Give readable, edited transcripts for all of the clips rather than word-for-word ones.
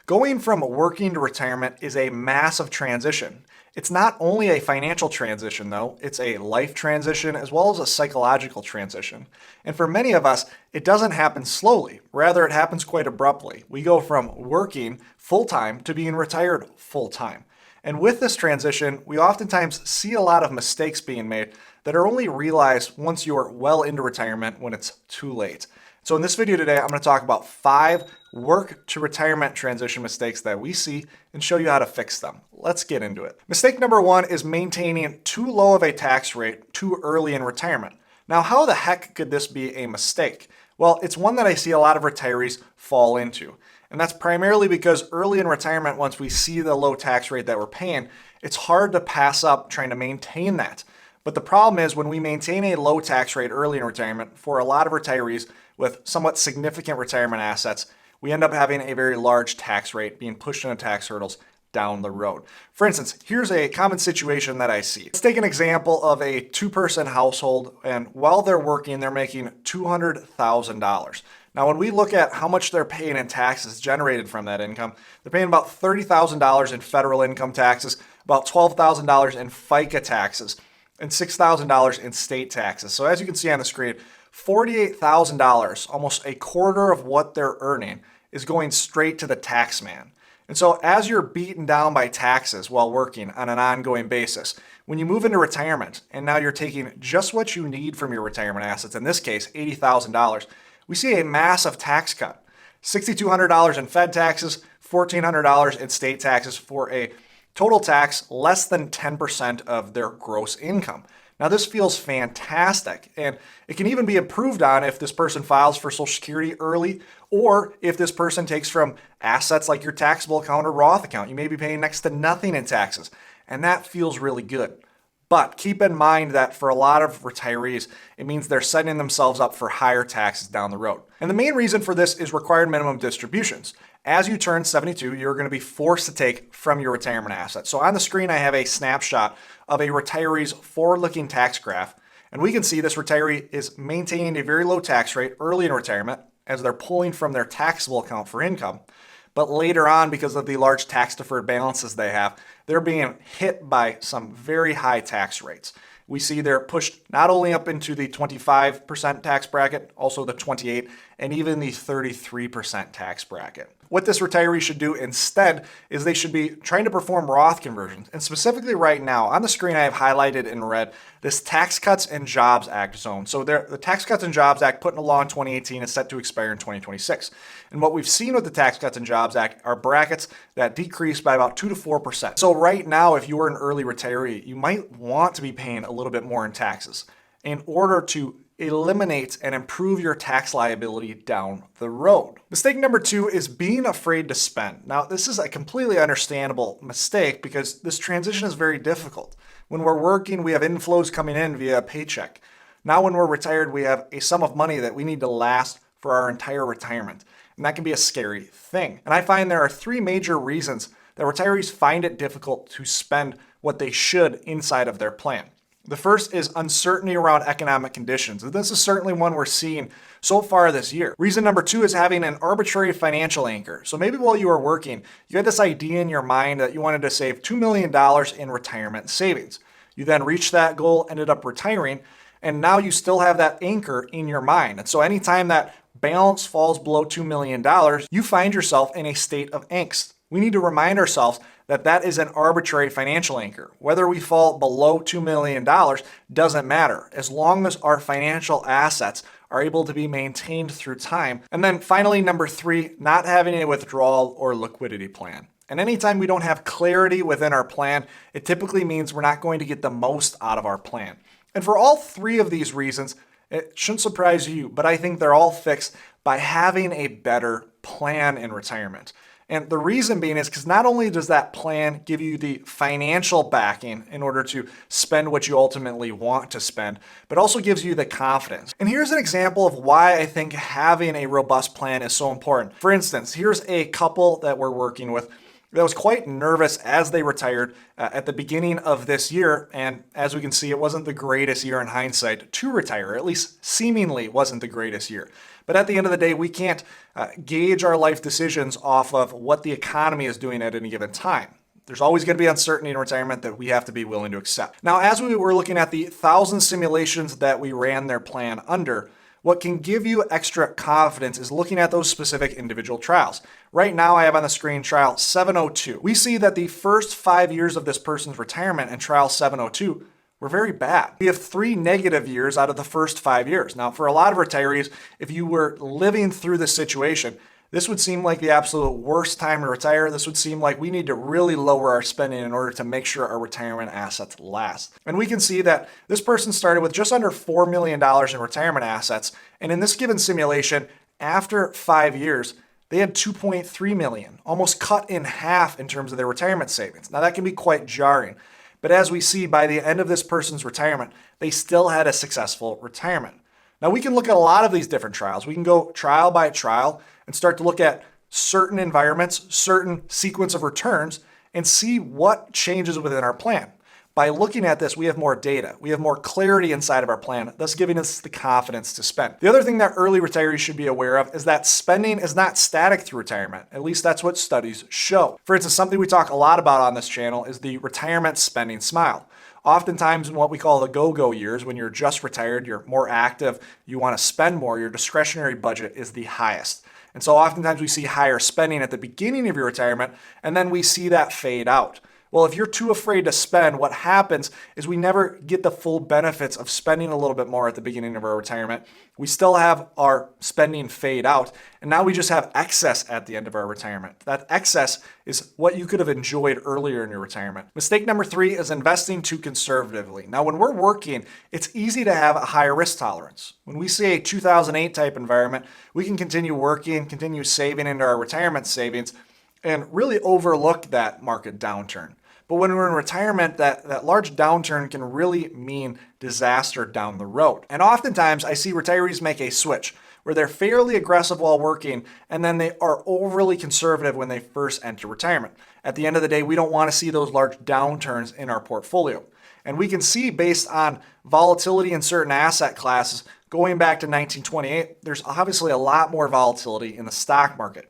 Going from working to retirement is a massive transition. It's not only a financial transition, though, it's a life transition as well as a psychological transition. And for many of us, it doesn't happen slowly. Rather, it happens quite abruptly. We go from working full-time to being retired full-time. And with this transition, we oftentimes see a lot of mistakes being made that are only realized once you are well into retirement when it's too late. So in this video today, I'm going to talk about 5 work to retirement transition mistakes that we see and show you how to fix them. Let's get into it. Mistake number 1 is maintaining too low of a tax rate too early in retirement. Now, how the heck could this be a mistake? Well, it's one that I see a lot of retirees fall into. And that's primarily because early in retirement, once we see the low tax rate that we're paying, it's hard to pass up trying to maintain that. But the problem is when we maintain a low tax rate early in retirement, for a lot of retirees with somewhat significant retirement assets, we end up having a very large tax rate being pushed into tax hurdles down the road. For instance, here's a common situation that I see. Let's take an example of a 2-person household, and while they're working, they're making $200,000. Now, when we look at how much they're paying in taxes generated from that income, they're paying about $30,000 in federal income taxes, about $12,000 in FICA taxes, and $6,000 in state taxes. So as you can see on the screen, $48,000, almost a quarter of what they're earning, is going straight to the tax man. And so as you're beaten down by taxes while working on an ongoing basis, when you move into retirement and now you're taking just what you need from your retirement assets, in this case, $80,000, we see a massive tax cut. $6,200 in Fed taxes, $1,400 in state taxes for a total tax less than 10% of their gross income. Now, this feels fantastic, and it can even be improved on if this person files for Social Security early, or if this person takes from assets like your taxable account or Roth account. You may be paying next to nothing in taxes, and that feels really good. But keep in mind that for a lot of retirees, it means they're setting themselves up for higher taxes down the road. And the main reason for this is required minimum distributions. As you turn 72, you're going to be forced to take from your retirement assets. So on the screen, I have a snapshot of a retiree's forward-looking tax graph. And we can see this retiree is maintaining a very low tax rate early in retirement as they're pulling from their taxable account for income. But later on, because of the large tax-deferred balances they have, they're being hit by some very high tax rates. We see they're pushed not only up into the 25% tax bracket, also the 28%, and even the 33% tax bracket. What this retiree should do instead is they should be trying to perform Roth conversions. And specifically right now, on the screen I have highlighted in red this Tax Cuts and Jobs Act zone. So the Tax Cuts and Jobs Act put into law in 2018 is set to expire in 2026. And what we've seen with the Tax Cuts and Jobs Act are brackets that decrease by about 2 to 4%. So right now, if you're an early retiree, you might want to be paying a little bit more in taxes in order to eliminate and improve your tax liability down the road. Mistake number 2 is being afraid to spend. Now, this is a completely understandable mistake because this transition is very difficult. When we're working, we have inflows coming in via a paycheck. Now, when we're retired, we have a sum of money that we need to last for our entire retirement. And that can be a scary thing. And I find there are 3 major reasons that retirees find it difficult to spend what they should inside of their plan. The first is uncertainty around economic conditions. And this is certainly one we're seeing so far this year. Reason number 2 is having an arbitrary financial anchor. So maybe while you were working, you had this idea in your mind that you wanted to save $2 million in retirement savings. You then reached that goal, ended up retiring, and now you still have that anchor in your mind. And so anytime that balance falls below $2 million, you find yourself in a state of angst. We need to remind ourselves that that is an arbitrary financial anchor. Whether we fall below $2 million doesn't matter, as long as our financial assets are able to be maintained through time. And then finally, number 3, not having a withdrawal or liquidity plan. And anytime we don't have clarity within our plan, it typically means we're not going to get the most out of our plan. And for all 3 of these reasons, it shouldn't surprise you, but I think they're all fixed by having a better plan in retirement. And the reason being is because not only does that plan give you the financial backing in order to spend what you ultimately want to spend, but also gives you the confidence. And here's an example of why I think having a robust plan is so important. For instance, here's a couple that we're working with. that was quite nervous as they retired at the beginning of this year. And as we can see, it wasn't the greatest year in hindsight to retire, at least seemingly wasn't the greatest year. But at the end of the day, we can't gauge our life decisions off of what the economy is doing at any given time. There's always going to be uncertainty in retirement that we have to be willing to accept. Now, as we were looking at the 1,000 simulations that we ran their plan under, what can give you extra confidence is looking at those specific individual trials. Right now, I have on the screen trial 702. We see that the first 5 years of this person's retirement in trial 702 were very bad. We have 3 negative years out of the first 5 years. Now, for a lot of retirees, if you were living through this situation, this would seem like the absolute worst time to retire. This would seem like we need to really lower our spending in order to make sure our retirement assets last. And we can see that this person started with just under $4 million in retirement assets. And in this given simulation, after 5 years, they had 2.3 million, almost cut in half in terms of their retirement savings. Now that can be quite jarring. But as we see, by the end of this person's retirement, they still had a successful retirement. Now we can look at a lot of these different trials. We can go trial by trial and start to look at certain environments, certain sequence of returns, and see what changes within our plan. By looking at this, we have more data. We have more clarity inside of our plan, thus giving us the confidence to spend. The other thing that early retirees should be aware of is that spending is not static through retirement. At least that's what studies show. For instance, something we talk a lot about on this channel is the retirement spending smile. Oftentimes in what we call the go-go years, when you're just retired, you're more active, you want to spend more, your discretionary budget is the highest. And so oftentimes we see higher spending at the beginning of your retirement, and then we see that fade out. Well, if you're too afraid to spend, what happens is we never get the full benefits of spending a little bit more at the beginning of our retirement. We still have our spending fade out, and now we just have excess at the end of our retirement. That excess is what you could have enjoyed earlier in your retirement. Mistake number 3 is investing too conservatively. Now, when we're working, it's easy to have a higher risk tolerance. When we see a 2008 type environment, we can continue working, continue saving into our retirement savings, and really overlook that market downturn. But when we're in retirement, that large downturn can really mean disaster down the road. And oftentimes I see retirees make a switch where they're fairly aggressive while working, and then they are overly conservative when they first enter retirement. At the end of the day, we don't want to see those large downturns in our portfolio. And we can see based on volatility in certain asset classes, going back to 1928, there's obviously a lot more volatility in the stock market.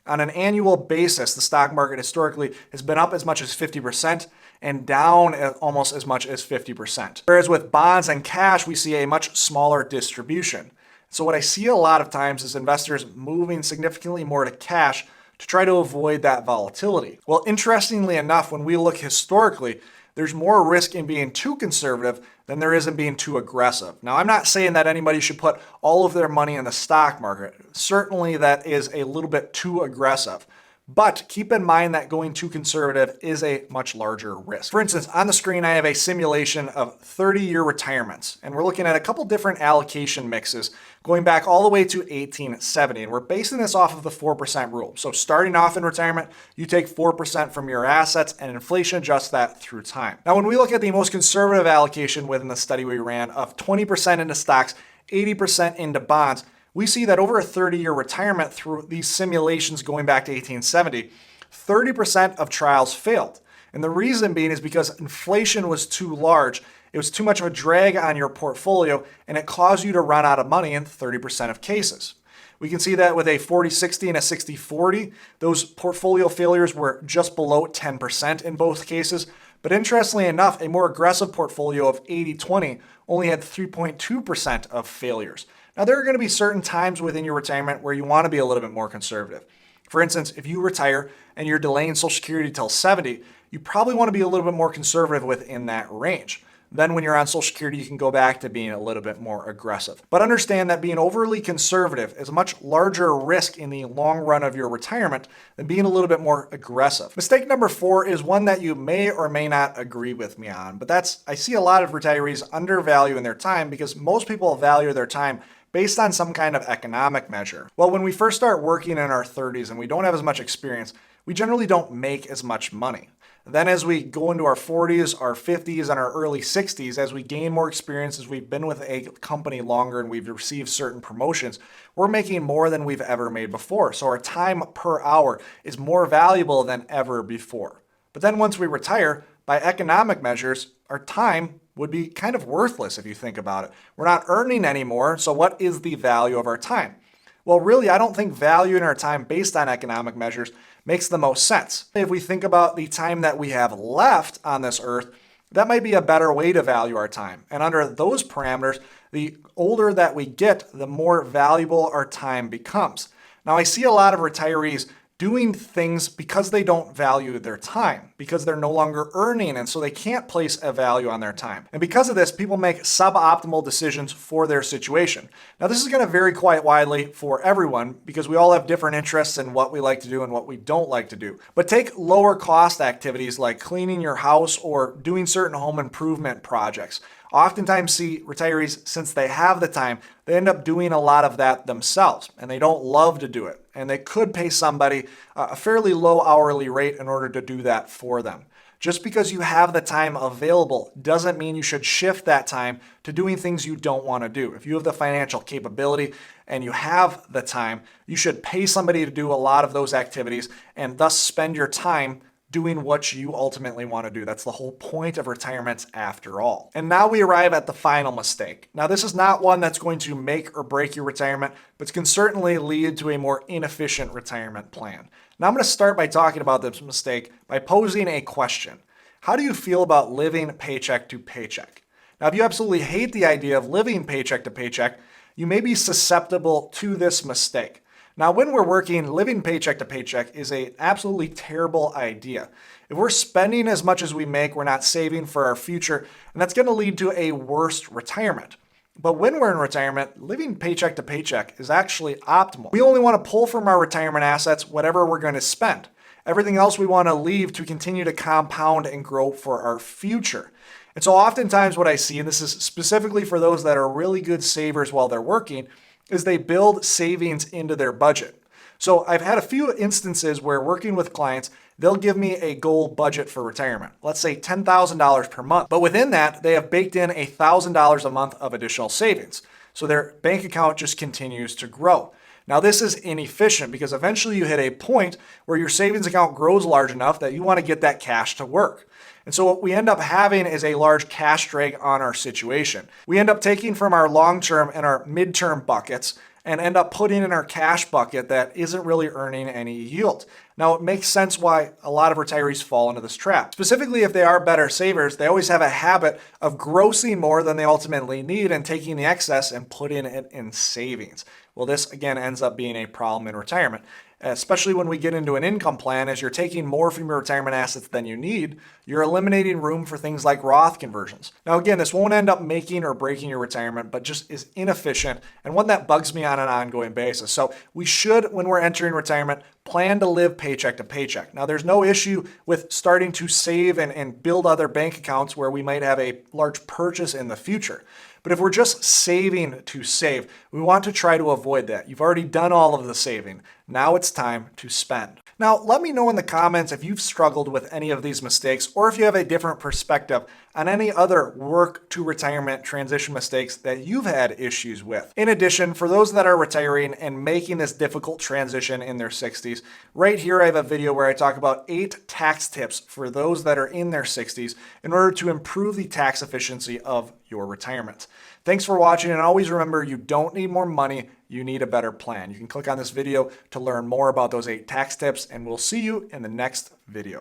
On an annual basis, the stock market historically has been up as much as 50% and down almost as much as 50%. Whereas with bonds and cash, we see a much smaller distribution. So what I see a lot of times is investors moving significantly more to cash to try to avoid that volatility. Well, interestingly enough, when we look historically, there's more risk in being too conservative than there is in being too aggressive. Now, I'm not saying that anybody should put all of their money in the stock market. Certainly that is a little bit too aggressive. But keep in mind that going too conservative is a much larger risk. For instance, on the screen, I have a simulation of 30-year retirements, and we're looking at a couple different allocation mixes going back all the way to 1870, and we're basing this off of the 4% rule. So starting off in retirement, you take 4% from your assets and inflation adjusts that through time. Now, when we look at the most conservative allocation within the study we ran of 20% into stocks, 80% into bonds, we see that over a 30-year retirement through these simulations going back to 1870, 30% of trials failed. And the reason being is because inflation was too large. It was too much of a drag on your portfolio, and it caused you to run out of money in 30% of cases. We can see that with a 40-60 and a 60-40, those portfolio failures were just below 10% in both cases. But interestingly enough, a more aggressive portfolio of 80-20 only had 3.2% of failures. Now, there are going to be certain times within your retirement where you want to be a little bit more conservative. For instance, if you retire and you're delaying Social Security till 70, you probably want to be a little bit more conservative within that range. Then when you're on Social Security, you can go back to being a little bit more aggressive. But understand that being overly conservative is a much larger risk in the long run of your retirement than being a little bit more aggressive. Mistake number 4 is one that you may or may not agree with me on, but I see a lot of retirees undervaluing their time because most people value their time based on some kind of economic measure. Well, when we first start working in our 30s and we don't have as much experience, we generally don't make as much money. Then as we go into our 40s, our 50s, and our early 60s, as we gain more experience, as we've been with a company longer and we've received certain promotions, we're making more than we've ever made before. So our time per hour is more valuable than ever before. But then once we retire, by economic measures, our time would be kind of worthless if you think about it. We're not earning anymore, so what is the value of our time? Well, really, I don't think valuing our time based on economic measures makes the most sense. If we think about the time that we have left on this earth, that might be a better way to value our time. And under those parameters, the older that we get, the more valuable our time becomes. Now, I see a lot of retirees doing things because they don't value their time, because they're no longer earning, and so they can't place a value on their time. And because of this, people make suboptimal decisions for their situation. Now, this is going to vary quite widely for everyone because we all have different interests in what we like to do and what we don't like to do. But take lower cost activities like cleaning your house or doing certain home improvement projects. Oftentimes see retirees, since they have the time, they end up doing a lot of that themselves, and they don't love to do it. And they could pay somebody a fairly low hourly rate in order to do that for them. Just because you have the time available doesn't mean you should shift that time to doing things you don't want to do. If you have the financial capability and you have the time, you should pay somebody to do a lot of those activities and thus spend your time doing what you ultimately want to do. That's the whole point of retirement after all. And now we arrive at the final mistake. Now, this is not one that's going to make or break your retirement, but can certainly lead to a more inefficient retirement plan. Now, I'm going to start by talking about this mistake by posing a question. How do you feel about living paycheck to paycheck? Now, if you absolutely hate the idea of living paycheck to paycheck, you may be susceptible to this mistake. Now, when we're working, living paycheck to paycheck is an absolutely terrible idea. If we're spending as much as we make, we're not saving for our future, and that's going to lead to a worse retirement. But when we're in retirement, living paycheck to paycheck is actually optimal. We only want to pull from our retirement assets whatever we're going to spend. Everything else we want to leave to continue to compound and grow for our future. And so oftentimes what I see, and this is specifically for those that are really good savers while they're working, is they build savings into their budget. So I've had a few instances where working with clients, they'll give me a goal budget for retirement. Let's say $10,000 per month. But within that, they have baked in $1,000 a month of additional savings. So their bank account just continues to grow. Now, this is inefficient because eventually you hit a point where your savings account grows large enough that you want to get that cash to work. And so what we end up having is a large cash drag on our situation. We end up taking from our long-term and our mid-term buckets and end up putting in our cash bucket that isn't really earning any yield. Now, it makes sense why a lot of retirees fall into this trap. Specifically, if they are better savers, they always have a habit of grossing more than they ultimately need and taking the excess and putting it in savings. Well, this again ends up being a problem in retirement, especially when we get into an income plan. As you're taking more from your retirement assets than you need, you're eliminating room for things like Roth conversions. Now, again, this won't end up making or breaking your retirement, but just is inefficient and one that bugs me on an ongoing basis. So we should, when we're entering retirement, plan to live paycheck to paycheck. Now, there's no issue with starting to save and build other bank accounts where we might have a large purchase in the future. But if we're just saving to save, we want to try to avoid that. You've already done all of the saving. Now it's time to spend. Now, let me know in the comments if you've struggled with any of these mistakes or if you have a different perspective on any other work to retirement transition mistakes that you've had issues with. In addition, for those that are retiring and making this difficult transition in their 60s, right here I have a video where I talk about 8 tax tips for those that are in their 60s in order to improve the tax efficiency of your retirement. Thanks for watching, and always remember, you don't need more money, you need a better plan. You can click on this video to learn more about those 8 tax tips, and we'll see you in the next video.